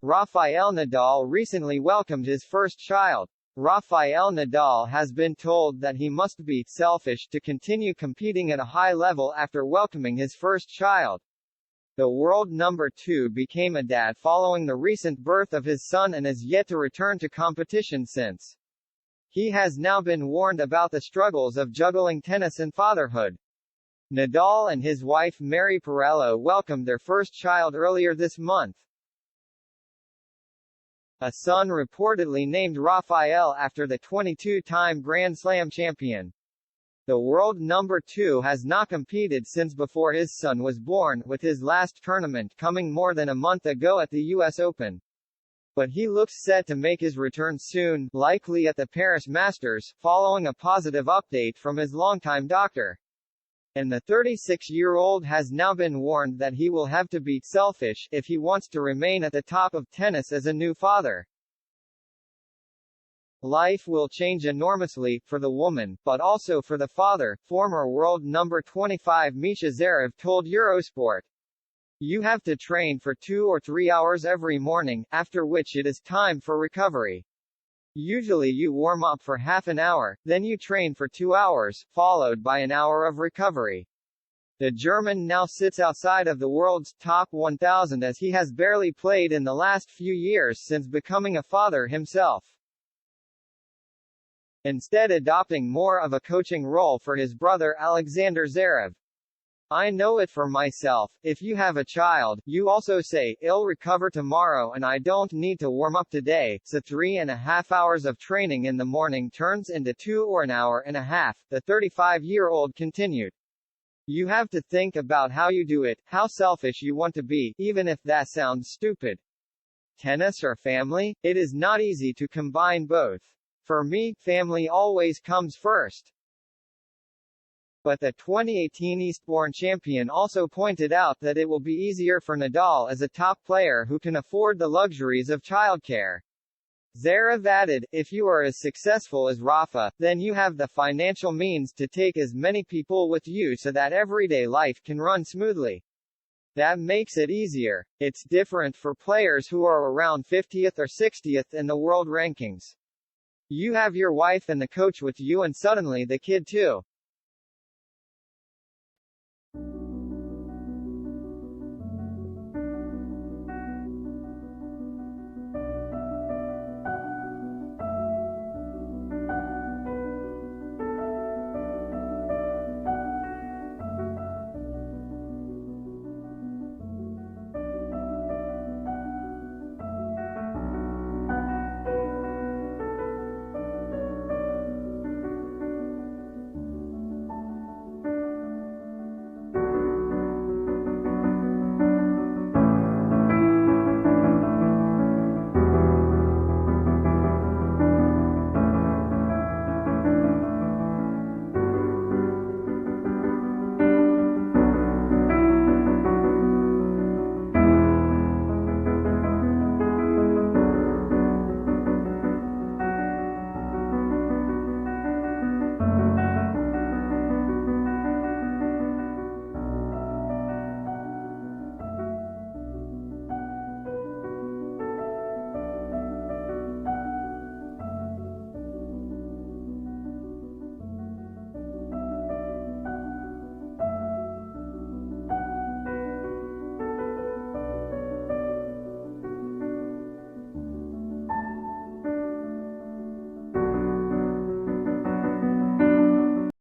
Rafael Nadal recently welcomed his first child. Rafael Nadal has been told that he must be selfish to continue competing at a high level after welcoming his first child. The world number 2 became a dad following the recent birth of his son and is yet to return to competition since. He has now been warned about the struggles of juggling tennis and fatherhood. Nadal and his wife Mary Perello welcomed their first child earlier this month. A son reportedly named Rafael after the 22-time Grand Slam champion. The world number 2 has not competed since before his son was born, with his last tournament coming more than a month ago at the US Open. But he looks set to make his return soon, likely at the Paris Masters, following a positive update from his longtime doctor. And the 36-year-old has now been warned that he will have to be selfish if he wants to remain at the top of tennis as a new father. Life will change enormously, for the woman, but also for the father, former world number 25 Misha Zverev told Eurosport. You have to train for 2 or 3 hours every morning, after which it is time for recovery. Usually you warm up for half an hour, then you train for 2 hours, followed by an hour of recovery. The German now sits outside of the world's top 1,000 as he has barely played in the last few years since becoming a father himself. Instead adopting more of a coaching role for his brother Alexander Zverev. I know it for myself, if you have a child, you also say, I'll recover tomorrow and I don't need to warm up today, so 3.5 hours of training in the morning turns into 2 or an hour and a half, the 35-year-old continued. You have to think about how you do it, how selfish you want to be, even if that sounds stupid. Tennis or family? It is not easy to combine both. For me, family always comes first. But the 2018 Eastbourne champion also pointed out that it will be easier for Nadal as a top player who can afford the luxuries of childcare. Zverev added, if you are as successful as Rafa, then you have the financial means to take as many people with you so that everyday life can run smoothly. That makes it easier. It's different for players who are around 50th or 60th in the world rankings. You have your wife and the coach with you and suddenly the kid too.